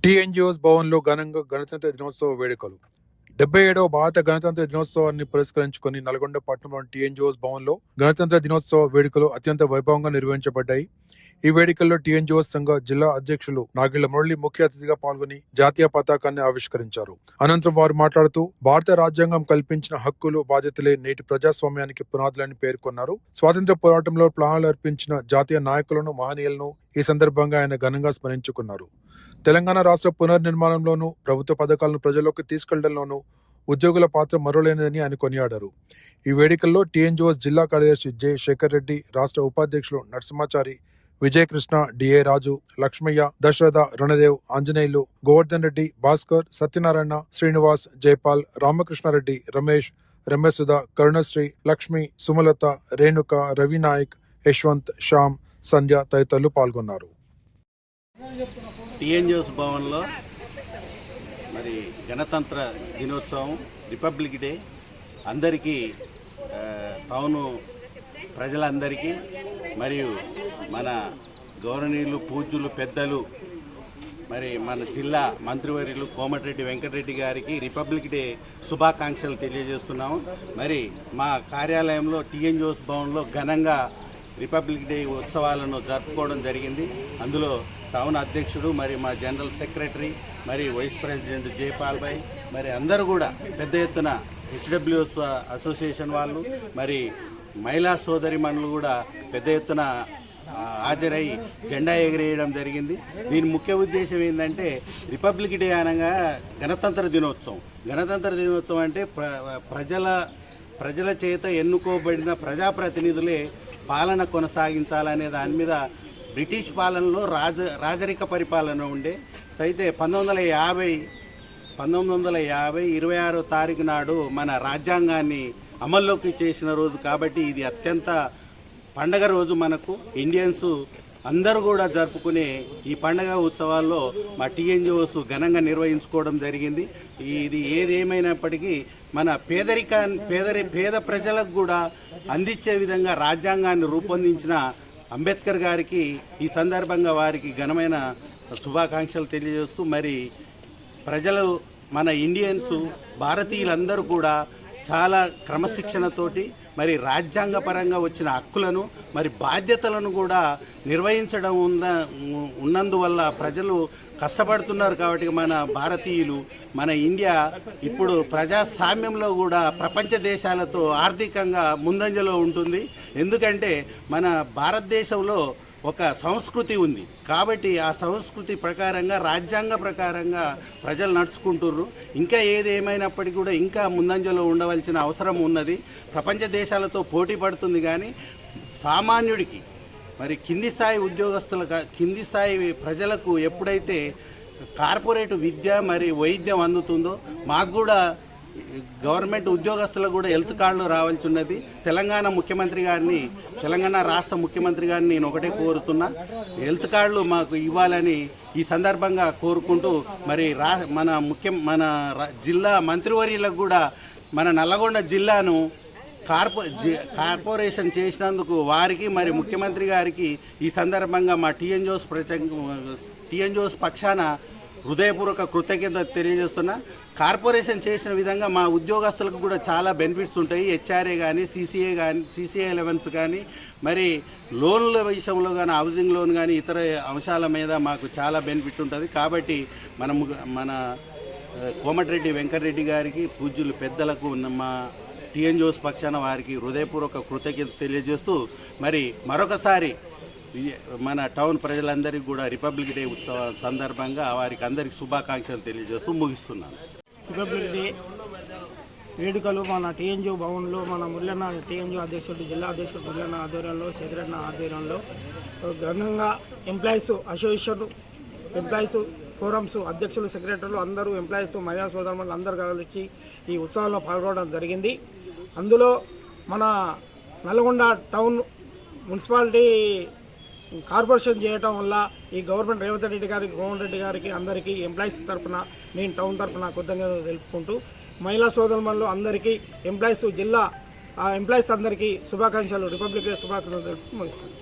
TNGOs భవన్లో ఘనంగా గణతంత్ర దినోత్సవ వేడుకలు. 77వ భారత గణతంత్ర దినోత్సవాన్ని పురస్కరించుకుని నల్గొండ పట్టణంలోని టీఎన్జిఓస్ భవన్లో గణతంత్ర దినోత్సవ వేడుకలు అత్యంత వైభవంగా నిర్వహించబడ్డాయి. ఈ వేడుకల్లో టీఎన్జిఓస్ సంఘ జిల్లా అధ్యక్షులు నాగిళ్ల మురళి ముఖ్య అతిథిగా పాల్గొని జాతీయ పతాకాన్ని ఆవిష్కరించారు. అనంతరం వారు మాట్లాడుతూ భారత రాజ్యాంగం కల్పించిన హక్కులు, బాధ్యతలే నేటి ప్రజాస్వామ్యానికి పునాదులని పేర్కొన్నారు. స్వాతంత్ర్య పోరాటంలో ప్రాణాలు అర్పించిన జాతీయ నాయకులను, మహనీయులను ఈ సందర్భంగా ఆయన ఘనంగా స్మరించుకున్నారు. తెలంగాణ రాష్ట్ర పునర్నిర్మాణంలోనూ, ప్రభుత్వ పథకాలను ప్రజల్లోకి తీసుకెళ్లడంలోనూ ఉద్యోగుల పాత్ర మరువలేనిదని ఆయన కొనియాడారు. ఈ వేడుకల్లో టీఎన్జిఓస్ జిల్లా కార్యదర్శి జె శేఖర్ రెడ్డి, రాష్ట్ర ఉపాధ్యక్షులు నరసింహాచారి, విజయకృష్ణ, డిఏ రాజు, లక్ష్మయ్య, దశరథ, రణదేవ్, ఆంజనేయులు, గోవర్ధన్ రెడ్డి, భాస్కర్, సత్యనారాయణ, శ్రీనివాస్, జైపాల్, రామకృష్ణారెడ్డి, రమేష్, రమేశుధ, కరుణశ్రీ, లక్ష్మి, సుమలత, రేణుక, రవినాయక్, యశ్వంత్, శ్యామ్, సంధ్య తదితరులు పాల్గొన్నారు. టీఎన్జిఓస్ భవన్లో మరి గణతంత్ర దినోత్సవం, రిపబ్లిక్ డే అందరికీ, టౌను ప్రజలందరికీ మరియు మన గౌరవనీయులు, పూజ్యులు, పెద్దలు, మరి మన జిల్లా మంత్రివర్యులు కోమటిరెడ్డి వెంకటరెడ్డి గారికి రిపబ్లిక్ డే శుభాకాంక్షలు తెలియజేస్తున్నాము. మరి మా కార్యాలయంలో టీఎన్జిఓస్ భవన్లో ఘనంగా రిపబ్లిక్ డే ఉత్సవాలను జరుపుకోవడం జరిగింది. అందులో టౌన్ అధ్యక్షుడు, మరి మా జనరల్ సెక్రటరీ, మరి వైస్ ప్రెసిడెంట్ జైపాల్ భాయ్, మరి అందరూ కూడా పెద్ద ఎత్తున హెచ్డబ్ల్యూఎస్ అసోసియేషన్ వాళ్ళు, మరి మహిళా సోదరిమణులు కూడా పెద్ద ఎత్తున హాజరై జెండా ఎగిరేయడం జరిగింది. దీని ముఖ్య ఉద్దేశం ఏంటంటే రిపబ్లిక్ డే అనగా గణతంత్ర దినోత్సవం. గణతంత్ర దినోత్సవం అంటే ప్రజల చేత ఎన్నుకోబడిన ప్రజాప్రతినిధులే పాలన కొనసాగించాలనే దాని మీద బ్రిటిష్ పాలనలో రాజరిక పరిపాలన ఉండే. అయితే 1950 26వ తారీఖు నాడు మన రాజ్యాంగాన్ని అమల్లోకి చేసిన రోజు కాబట్టి ఇది అత్యంత పండగ రోజు. మనకు ఇండియన్స్ అందరూ కూడా జరుపుకునే ఈ పండగ ఉత్సవాల్లో మా టీఎన్జిఓస్ ఘనంగా నిర్వహించుకోవడం జరిగింది. ఇది ఏదేమైనప్పటికీ మన పేద ప్రజలకు కూడా అందించే విధంగా రాజ్యాంగాన్ని రూపొందించిన అంబేద్కర్ గారికి ఈ సందర్భంగా వారికి ఘనమైన శుభాకాంక్షలు తెలియజేస్తూ, మరి ప్రజలు, మన ఇండియన్స్, భారతీయులందరూ కూడా చాలా క్రమశిక్షణతోటి మరి రాజ్యాంగపరంగా వచ్చిన హక్కులను, మరి బాధ్యతలను కూడా నిర్వహించడం ఉన్నందువల్ల ప్రజలు కష్టపడుతున్నారు. కాబట్టి మన భారతీయులు, మన ఇండియా ఇప్పుడు ప్రజాస్వామ్యంలో కూడా ప్రపంచ దేశాలతో ఆర్థికంగా ముందంజలో ఉంటుంది. ఎందుకంటే మన భారతదేశంలో ఒక సంస్కృతి ఉంది కాబట్టి ఆ సంస్కృతి ప్రకారంగా, రాజ్యాంగ ప్రకారంగా ప్రజలు నడుచుకుంటుర్రు. ఇంకా ఏదేమైనప్పటికీ కూడా ఇంకా ముందంజలో ఉండవలసిన అవసరం ఉన్నది. ప్రపంచ దేశాలతో పోటీ పడుతుంది కానీ సామాన్యుడికి, మరి కింది స్థాయి ఉద్యోగస్తులకు, కింది స్థాయి ప్రజలకు ఎప్పుడైతే కార్పొరేట్ విద్య మరి వైద్యం అందుతుందో, మాకు కూడా గవర్నమెంట్ ఉద్యోగస్తులకు కూడా హెల్త్ కార్డులు రావాల్సి ఉన్నది. తెలంగాణ రాష్ట్ర ముఖ్యమంత్రి గారిని నేను ఒకటే కోరుతున్నా, హెల్త్ కార్డులు మాకు ఇవ్వాలని ఈ సందర్భంగా కోరుకుంటూ, మరి మన జిల్లా మంత్రివర్యులకు కూడా మన నల్లగొండ జిల్లాను కార్పొరేషన్ చేసినందుకు వారికి, మరి ముఖ్యమంత్రి గారికి ఈ సందర్భంగా మా టీఎన్జిఓస్ పక్షాన హృదయపూర్వక కృతజ్ఞత తెలియజేస్తున్నా. కార్పొరేషన్ చేసిన విధంగా మా ఉద్యోగస్తులకు కూడా చాలా బెనిఫిట్స్ ఉంటాయి. హెచ్ఆర్ఏ కానీ, సిసిఏ అలవెన్స్ కానీ, మరి లోన్ల విషయంలో కానీ, హౌసింగ్ లోన్ కానీ, ఇతర అంశాల మీద మాకు చాలా బెనిఫిట్ ఉంటుంది. కాబట్టి మన కోమటిరెడ్డి వెంకటరెడ్డి గారికి, పూజ్యులు పెద్దలకు మా టీఎన్జిఓస్ పక్షాన వారికి హృదయపూర్వక కృతజ్ఞత తెలియజేస్తూ, మరి మరొకసారి మన టౌన్ ప్రజలందరికీ కూడా రిపబ్లిక్ డే ఉత్సవ సందర్భంగా వారికి అందరికీ శుభాకాంక్షలు తెలియజేస్తూ ముగిస్తున్నాను. రిపబ్లిక్ డే వేడుకలు మన టీఎన్జిఓ భవన్లో మన మురళన్న, టీఎన్జిఓ అధ్యక్షుడు, జిల్లా అధ్యక్షుడు మురళన్న ఆధ్వర్యంలో, శేఖరన్న ఆధ్వర్యంలో ఘనంగా ఎంప్లాయీస్ అసోసియేషన్, ఎంప్లాయీస్ ఫోరమ్స్ అధ్యక్షులు, సెక్రటరీలు అందరూ, ఎంప్లాయీస్, మహిళా సోదరులు అందరూ కలిసి ఈ ఉత్సవాల్లో పాల్గొనడం జరిగింది. అందులో మన నల్గొండ టౌన్ మున్సిపాలిటీ కార్పొరేషన్ చేయటం వల్ల ఈ గవర్నమెంట్ రేవంత్ రెడ్డి గారికి, గోవర్ధన్ రెడ్డి గారికి, అందరికీ ఎంప్లాయీస్ తరఫున, నేను టౌన్ తరఫున కృతజ్ఞతలు తెలుపుకుంటూ, మహిళా సోదరులు అందరికీ, ఎంప్లాయీస్, జిల్లా ఎంప్లాయీస్ అందరికీ శుభాకాంక్షలు, రిపబ్లిక్ డే శుభాకాంక్షలు తెలుపుతూ ముగిస్తాను.